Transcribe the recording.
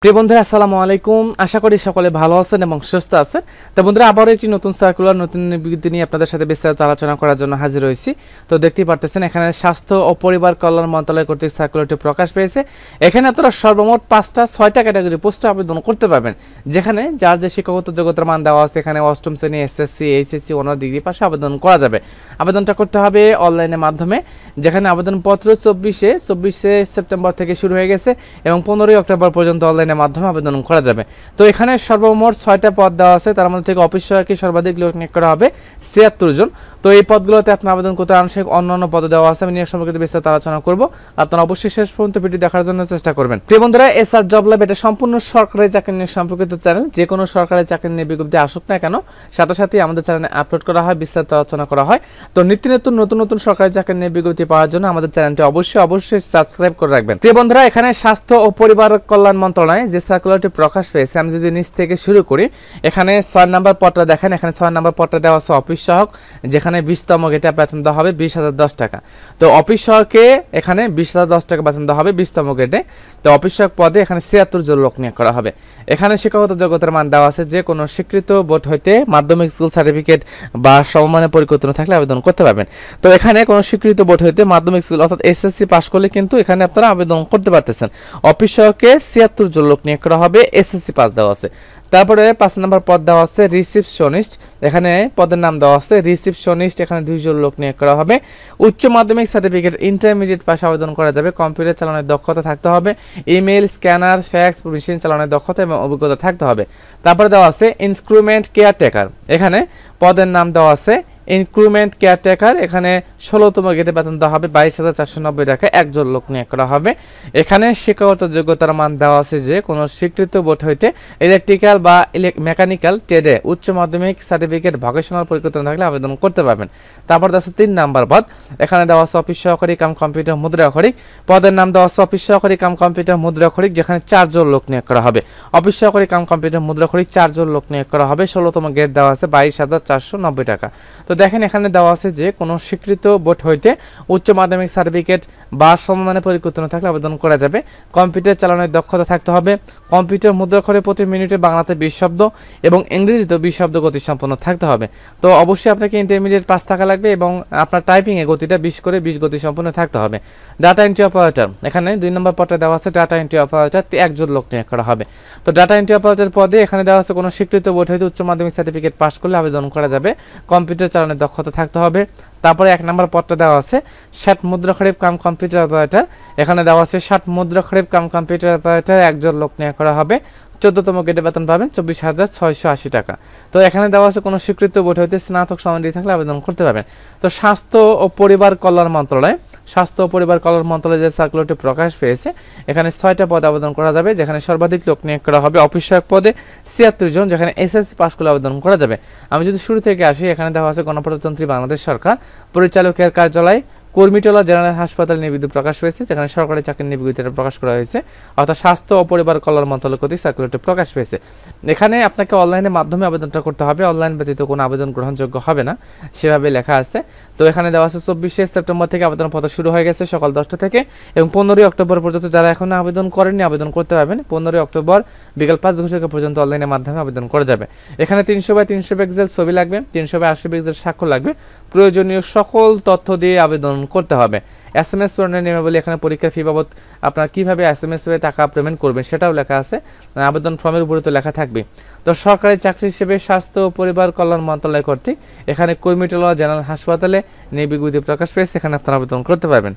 প্রিয় বন্ধুরা আসসালামু আলাইকুম। আশা করি সকলে ভালো আছেন এবং সুস্থ আছেন। তো বন্ধুরা আবারও একটি নতুন সার্কুলার নতুন বিজ্ঞপ্তি নিয়ে আপনাদের সাথে বিস্তারিত আলোচনা করার জন্য হাজির হয়েছি। তো দেখতেই পারতেছেন এখানে স্বাস্থ্য ও পরিবার কল্যাণ মন্ত্রণালয় কর্তৃক সার্কুলারটি প্রকাশ পেয়েছে। এখানে আপনারা সর্বমোট 6টা ক্যাটাগরি পোস্টে আবেদন করতে পারবেন, যেখানে যার যে শিক্ষাগত যোগ্যতার মান দেওয়া আছে এখানে অষ্টম শ্রেণী এসএসসি এইচএসসি অনার্স ডিগ্রি পাশে আবেদন করা যাবে। আবেদনটা করতে হবে অনলাইনের মাধ্যমে, যেখানে আবেদনপত্র 24শে সেপ্টেম্বর থেকে শুরু হয়ে গেছে এবং 15ই অক্টোবর পর্যন্ত অনলাইনের মাধ্যমে আবেদন করা যাবে। তো এখানে সর্বমোট 6টা পদ দেওয়া আছে, তার মধ্যে থেকে অফিস সহায়কে সর্বাধিক লোক নিয়োগ করা হবে 76 জন। তো এই পদগুলোতে আপনি আবেদন করতে আংশিক অন্যান্য পদে দেওয়া আছে, আমি নিয়োগ সম্পর্কিত বিস্তারিত আলোচনা করব। আপনারা অবশ্যই শেষ পর্যন্ত ভিডিও দেখার জন্য চেষ্টা করবেন। প্রিয় বন্ধুরা, এসআর জব ল্যাব এটা সম্পূর্ণ সরকারি চাকরি নিয়োগ সম্পর্কিত চ্যানেল। যে কোনো সরকারি চাকরি নিয়ে বিজ্ঞপ্তি আসুক না কেন, সাথে সাথে আমাদের চ্যানেলে আপলোড করা হয়, বিস্তারিত আলোচনা করা হয়। তো নিত্য নতুন সরকারি চাকরি নিয়ে বিজ্ঞপ্তি পাওয়ার জন্য আমাদের চ্যানেলটি অবশ্যই সাবস্ক্রাইব করে রাখবেন। প্রিয় বন্ধুরা, এখানে স্বাস্থ্য ও পরিবার কল্যাণ মন্ত্রণালয় যে সার্কুলারটি প্রকাশ পেয়েছে, আমি যদি নিচ থেকে শুরু করি, এখানে 6 নম্বর পদটা দেখেন। এখানে 6 নম্বর পদটা দেওয়া আছে অফিস সহায়ক, যেখানে 20তম গেটে বেতন দেওয়া হবে 20,010 টাকা। তো অফিস সহায়কে এখানে 20,010 টাকা বেতন দেওয়া হবে 20তম গেটে। তো অফিস সহায়ক পদে এখানে 76 জন লোক নিয়োগ করা হবে। এখানে শিক্ষাগত যোগ্যতার মান দেওয়া আছে, যে কোনো স্বীকৃত বোর্ড হইতে মাধ্যমিক স্কুল সার্টিফিকেট বা সমমানের পরিকল্পনা থাকলে আবেদন করতে পারবেন। তো এখানে কোনো স্বীকৃত বোর্ড হইতে মাধ্যমিক স্কুল অর্থাৎ এসএসসি পাস করলে কিন্তু এখানে আপনারা আবেদন করতে পারতেছেন। অফিস সহায়কে 76 জন লোক নিয়োগ করা হবে, এসএসসি পাস দেওয়া আছে। তারপরে 5 নম্বর পদ দেওয়া আছে রিসিপশনিস্ট, এখানে পদের নাম দেওয়া আছে রিসিপশনিস্ট, এখানে 2 জন লোক নিয়োগ করা হবে। উচ্চ মাধ্যমিক সার্টিফিকেট ইন্টারমিডিয়েট পাশে আবেদন করা যাবে। কম্পিউটার চালানোর দক্ষতা থাকতে হবে, ইমেল স্ক্যানার ফ্যাক্স মেশিন চালানোর দক্ষতা এবং অভিজ্ঞতা থাকতে হবে। তারপরে দেওয়া আছে ইনস্ট্রুমেন্ট কেয়ারটেকার, এখানে পদের নাম দেওয়া আছে ইনক্রুমেন্ট কেয়ারটেকার, এখানে 16তম গেটে বেতন দেওয়া হবে 22,490 টাকা, একজন লোক নিয়োগ করা হবে। এখানে শিক্ষাগত যোগ্যতার মান দেওয়া আছে, যে কোনো স্বীকৃত বোর্ড হইতে ইলেকট্রিক্যাল বা মেকানিক্যাল ট্রেডে উচ্চ মাধ্যমিক সার্টিফিকেট ভোকেশনাল পরিকল্পনা থাকলে আবেদন করতে পারবেন। তারপর দেওয়া আছে 3 নম্বর পদ, এখানে দেওয়া আছে অফিস সহকারী কাম কম্পিউটার মুদ্রাক্ষরিক, পদের নাম দেওয়া আছে অফিস সহকারী কাম কম্পিউটার মুদ্রাক্ষরিক, যেখানে 4 জন লোক নিয়োগ করা হবে। অফিস সহকারী কাম কম্পিউটার মুদ্রাক্ষরিক 4 জন লোক নিয়োগ করা হবে। 16তম গেট দেওয়া আছে 22,490 টাকা। তো দেখেন এখানে দেওয়া আছে যে কোনো স্বীকৃত বোর্ড হইতে উচ্চ মাধ্যমিক সার্টিফিকেট বা সমমানের পরিকল্পনা থাকলে আবেদন করা যাবে। কম্পিউটার চালানোর দক্ষতা থাকতে হবে। কম্পিউটার মুদ্রাক্ষরে প্রতি মিনিটে বাংলাতে 20 শব্দ এবং ইংরেজিতে 20 শব্দ গতি সম্পন্ন থাকতে হবে। তো অবশ্যই আপনাকে ইন্টারমিডিয়েট পাস থাকা লাগবে এবং আপনার টাইপিংয়ে গতিটা 20 গতি সম্পন্ন থাকতে হবে। ডাটা এন্ট্রি অপারেটর, এখানে 2 নম্বর পদে দেওয়া আছে ডাটা এন্ট্রি অপারেটর, একজন লোক নিয়োগ করা হবে। তো ডাটা এন্ট্রি অপারেটর পদে এখানে দেওয়া আছে কোনো স্বীকৃত বোর্ড হইতে উচ্চ মাধ্যমিক সার্টিফিকেট পাস করলে আবেদন করা যাবে। কম্পিউটার চালানোর দক্ষতা থাকতে হবে। তারপরে 1 নম্বর পদটা দেওয়া আছে 60 মুদ্রাক্ষরিক কাম কম্পিউটার অপারেটর, এখানে দেওয়া আছে 60 মুদ্রাক্ষরিক কাম কম্পিউটার অপারেটর, একজন লোক নিয়োগ করা হবে। 14তম গেটে বেতন পাবেন 24,680 টাকা। তো এখানে দেওয়া আছে কোনো স্বীকৃত বোর্ড হইতে স্নাতক সমাধি থাকলে আবেদন করতে পারবেন। তো স্বাস্থ্য ও পরিবার কল্যাণ মন্ত্রণালয় যে সার্কুলারটি প্রকাশ পেয়েছে, এখানে 6টা পদে আবেদন করা যাবে, যেখানে সর্বাধিক লোক নিয়োগ করা হবে অফিস সহায়ক পদে 76 জন, যেখানে এসএসসি পাস করলে আবেদন করা যাবে। আমি যদি শুরু থেকে আসি, এখানে দেওয়া আছে গণপ্রজাতন্ত্রী বাংলাদেশ সরকার পরিচালকের কার্যালয় কুর্মিটোলা জেনারেল হাসপাতাল নিয়ে বিজ্ঞপ্তি প্রকাশ হয়েছে, যেখানে সরকারি চাকরি নিয়ে বিজ্ঞপ্তিটা প্রকাশ করা হয়েছে, অর্থাৎ স্বাস্থ্য ও পরিবার কল্যাণ মন্ত্রণালয় কর্তৃক সার্কুলারটি প্রকাশ পেয়েছে। এখানে আপনাকে অনলাইনের মাধ্যমে আবেদনটা করতে হবে, অনলাইন ব্যতীত কোনো আবেদন গ্রহণযোগ্য হবে না, সেভাবে লেখা আছে। তো এখানে দেওয়া আছে 24শে সেপ্টেম্বর থেকে আবেদন পত্র শুরু হয়ে গেছে সকাল 10টা থেকে এবং 15ই অক্টোবর পর্যন্ত যারা এখনো আবেদন করেননি আবেদন করতে পারবেন। 15ই অক্টোবর বিকাল 5 ঘটিকা পর্যন্ত অনলাইনের মাধ্যমে আবেদন করা যাবে। এখানে 300x300 পিক্সেল ছবি লাগবে, 300x80 পিক্সেল স্বাক্ষর লাগবে। প্রয়োজনীয় সকল তথ্য দিয়ে আবেদন করতে হবে। SMS পূরণের নিয়মাবলী, এখানে পরীক্ষার ফি বাবদ আপনারা কীভাবে SMS এ টাকা পেমেন্ট করবেন সেটাও লেখা আছে, আবেদন ফর্মের উপরে তো লেখা থাকবে। তো সরকারি চাকরি হিসেবে স্বাস্থ্য ও পরিবার কল্যাণ মন্ত্রণালয় কর্তৃক এখানে কুর্মিটোলা জেনারেল হাসপাতালে নিয়ে বিজ্ঞপ্তি প্রকাশ পেয়েছে, এখানে আপনারা আবেদন করতে পারবেন।